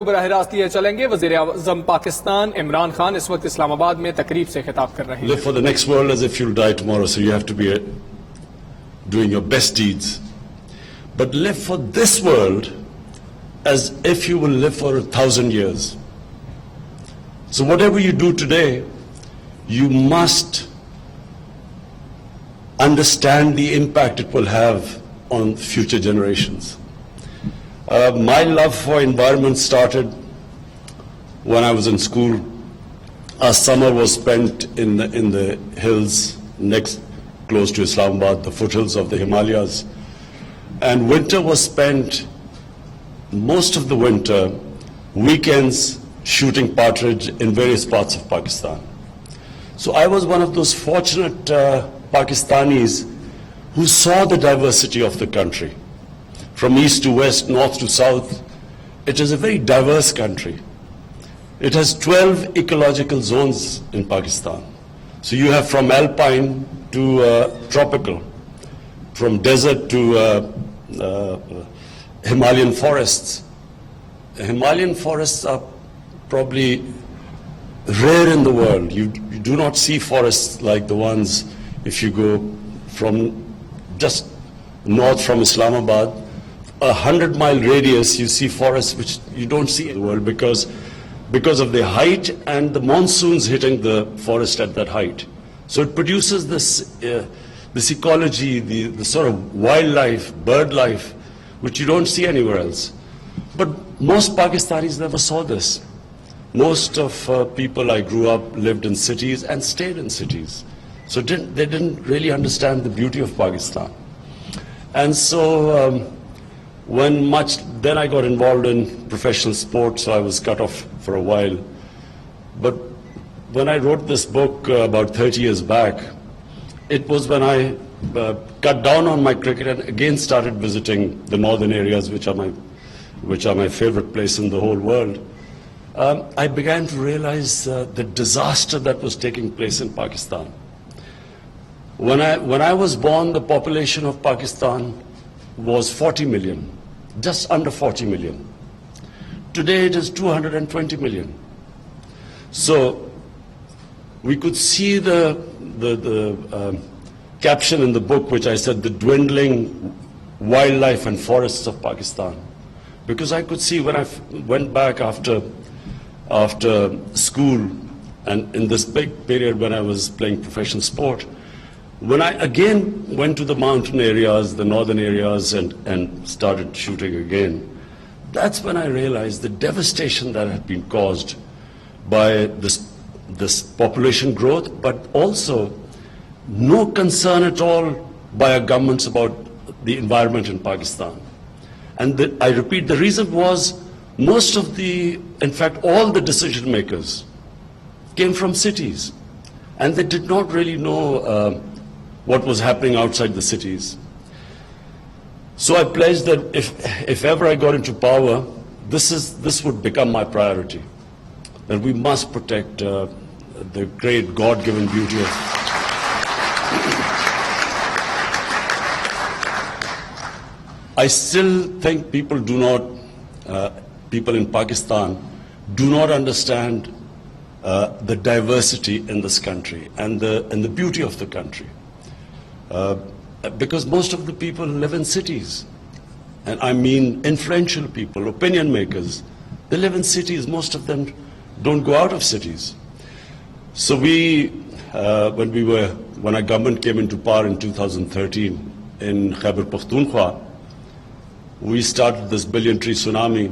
बराह रास्त ये चलेंगे। वज़ीर आज़म पाकिस्तान इमरान खान इस वक्त इस्लामाबाद में तकरीब से खिताब कर रहे हैं। Live for the next world as if you'll die tomorrow, so you have to be doing your best deeds. But live for this world as if you will live for 1,000 years. So whatever you do today, you must understand the impact it will have on future generations. My love for environment started when I was in school. Our summer was spent in the hills next close to Islamabad, the foothills of the Himalayas. And winter was spent, most of the winter, weekends shooting partridge in various parts of Pakistan. So I was one of those fortunate Pakistanis who saw the diversity of the country. From east to west, north to south, it is a very diverse country. It has 12 ecological zones in Pakistan. So you have from alpine to tropical, from desert to Himalayan forests. Himalayan forests are probably rare in the world. You do not see forests like the ones if you go from just north from Islamabad. 100-mile radius, you see forests which you don't see in the world because of the height and the monsoons hitting the forest at that height. So it produces this ecology, the sort of wildlife, bird life, which you don't see anywhere else. But most Pakistanis never saw this. Most of people I grew up lived in cities and stayed in cities. So they didn't really understand the beauty of Pakistan. And so then I got involved in professional sports, so I was cut off for a while. But when I wrote this book about 30 years back, it was when I cut down on my cricket and again started visiting the northern areas, which are my favorite place in the whole world. I began to realize the disaster that was taking place in Pakistan. When I was born, the population of Pakistan was 40 million, just under 40 million. Today it is 220 million. So we could see the caption in the book, which I said, the dwindling wildlife and forests of Pakistan. Because I could see when I went back after school and in this big period when I was playing professional sport, when I again went to the mountain areas, the northern areas, and started shooting again, that's when I realized the devastation that had been caused by this population growth, but also no concern at all by our governments about the environment in Pakistan. And I repeat, the reason was in fact, all the decision makers came from cities, and they did not really know what was happening outside the cities. So I pledged that if ever I got into power, this would become my priority, that we must protect the great God-given beauty of I still think people in Pakistan do not understand the diversity in this country and the beauty of the country. Because most of the people live in cities, and I mean influential people, opinion makers. They live in cities. Most of them don't go out of cities. So when our government came into power in 2013 in Khyber Pakhtunkhwa, we started this billion tree tsunami,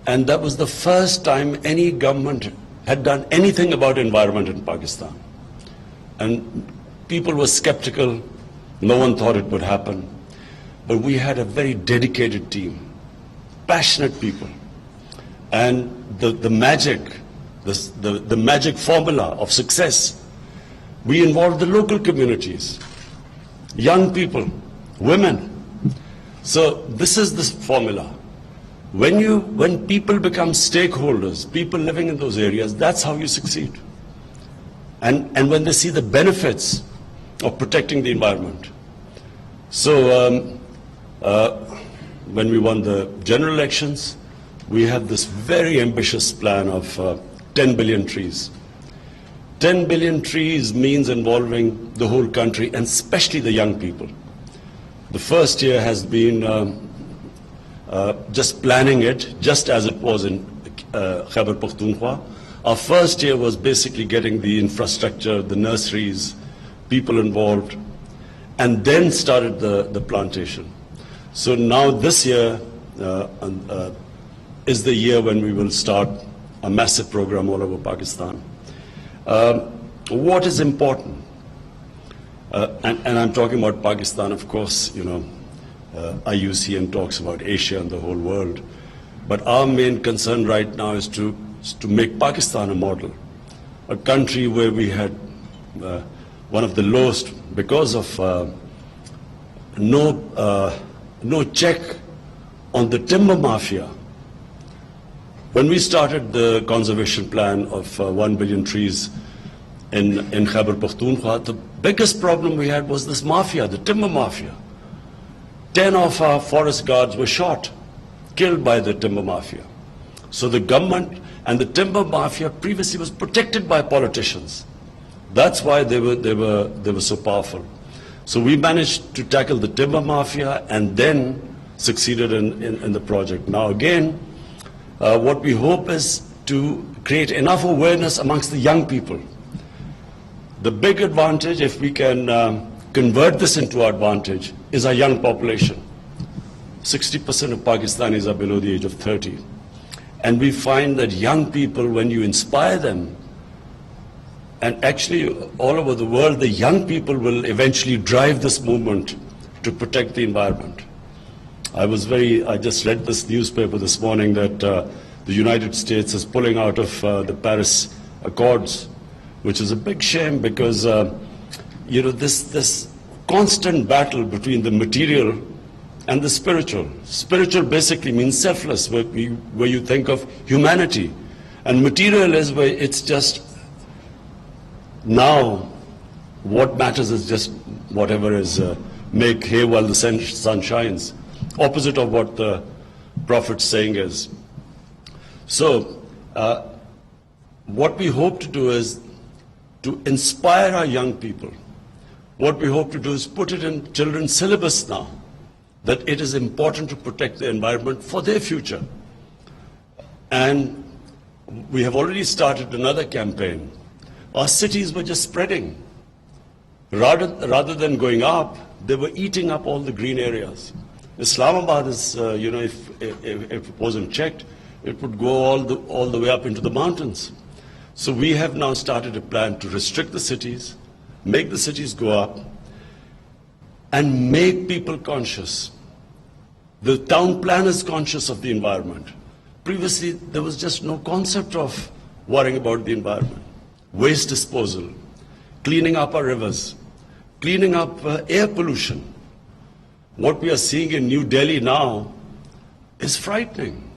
and that was the first time any government had done anything about environment in Pakistan. And people were skeptical. No one thought it would happen. But we had a very dedicated team, passionate people. And the magic formula of success, we involved the local communities, young people, women. So this is the formula. When people become stakeholders, people living in those areas, that's how you succeed. And when they see the benefits of protecting the environment. So when we won the general elections, we have this very ambitious plan of 10 billion trees. 10 billion trees means involving the whole country, and especially the young people. The first year has been just planning it, just as it was in Khyber Pakhtunkhwa. Our first year was basically getting the infrastructure, the nurseries, people involved, and then started the plantation. So now this year is the year when we will start a massive program all over Pakistan. What is important? And I'm talking about Pakistan, of course, you know, IUCN talks about Asia and the whole world. But our main concern right now is to make Pakistan a model, a country where we had one of the lowest, because of no check on the timber mafia. When we started the conservation plan of 1 billion trees in Khyber Pakhtunkhwa, the biggest problem we had was this mafia, the timber mafia. 10 of our forest guards were shot, killed by the timber mafia. So the government and the timber mafia previously was protected by politicians. That's why they were so powerful. So we managed to tackle the timber mafia and then succeeded in the project. Now again, what we hope is to create enough awareness amongst the young people. The big advantage, if we can convert this into advantage, is our young population. 60% of Pakistanis are below the age of 30. And we find that young people, when you inspire them, and actually all over the world, the young people will eventually drive this movement to protect the environment. I just read this newspaper this morning that the United States is pulling out of the Paris Accords, which is a big shame because, you know, this constant battle between the material and the spiritual. Spiritual basically means selfless, where you think of humanity. And material is where it's just, now what matters is just whatever is make hay while the sun shines. Opposite of what the Prophet's saying is. So, what we hope to do is to inspire our young people. What we hope to do is put it in children's syllabus now, that it is important to protect the environment for their future. And we have already started another campaign. Our cities were just spreading. Rather than going up, they were eating up all the green areas. Islamabad is, you know, if it wasn't checked, it would go all the way up into the mountains. So we have now started a plan to restrict the cities, make the cities go up, and make people conscious. The town plan is conscious of the environment. Previously, there was just no concept of worrying about the environment. Waste disposal, cleaning up our rivers, cleaning up air pollution. What we are seeing in New Delhi now is frightening.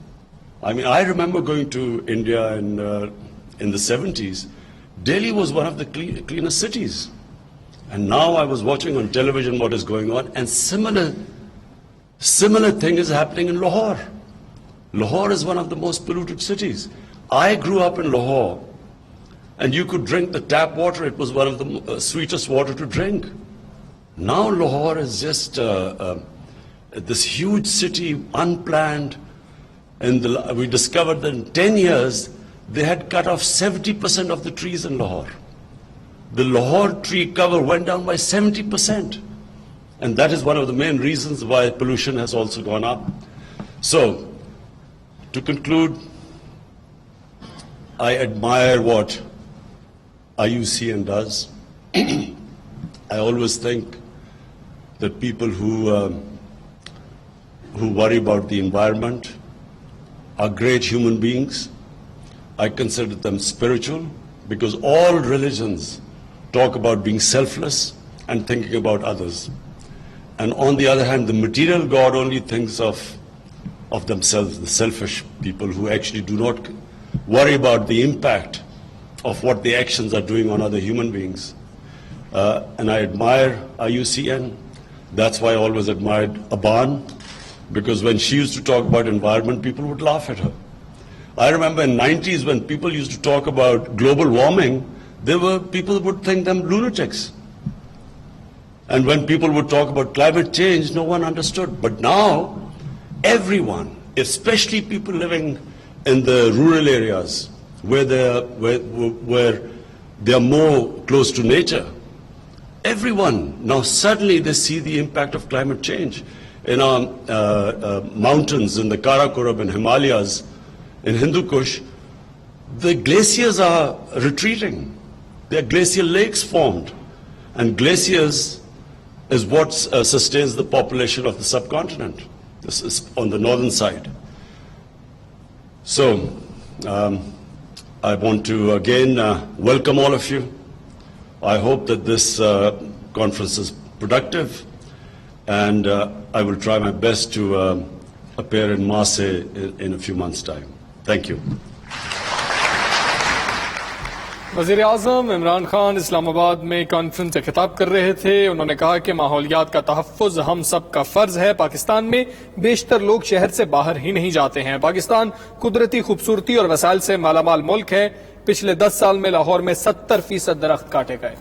I mean, I remember going to India in the 70s. Delhi was one of the cleanest cities. And now I was watching on television what is going on, and similar thing is happening in Lahore. Lahore is one of the most polluted cities. I grew up in Lahore, and you could drink the tap water. It was one of the sweetest water to drink. Now Lahore is just this huge city, unplanned. And we discovered that in 10 years, they had cut off 70% of the trees in Lahore. The Lahore tree cover went down by 70%. And that is one of the main reasons why pollution has also gone up. So, to conclude, I admire what IUCN does. I always think that people who worry about the environment are great human beings. I consider them spiritual because all religions talk about being selfless and thinking about others. And on the other hand, the material God only thinks of themselves, the selfish people who actually do not worry about the impact of what the actions are doing on other human beings. And I admire IUCN. That's why I always admired ABAN. because when she used to talk about environment, people would laugh at her. I remember in 90s when people used to talk about global warming, people would think them lunatics. And when people would talk about climate change, no one understood. But now, everyone, especially people living in the rural areas where they are more close to nature, everyone now suddenly they see the impact of climate change. In our mountains, in the Karakoram and Himalayas, in Hindu Kush, the glaciers are retreating. There are glacial lakes formed, and glaciers is what sustains the population of the subcontinent. This is on the northern side. So, I want to again welcome all of you. I hope that this conference is productive, and I will try my best to appear in Marseille in a few months' time. Thank you. वज़ीर-ए-आज़म इमरान खान इस्लामाबाद में conference से खिताब कर रहे थे। उन्होंने कहा कि माहौलियात का तहफ़्फ़ुज़ हम सब का फ़र्ज़ है। पाकिस्तान में बेशतर लोग शहर से बाहर ही नहीं जाते हैं। पाकिस्तान कुदरती खूबसूरती और वसाइल से मालामाल मुल्क है। पिछले 10 साल में लाहौर में 70% दरख्त काटे गए।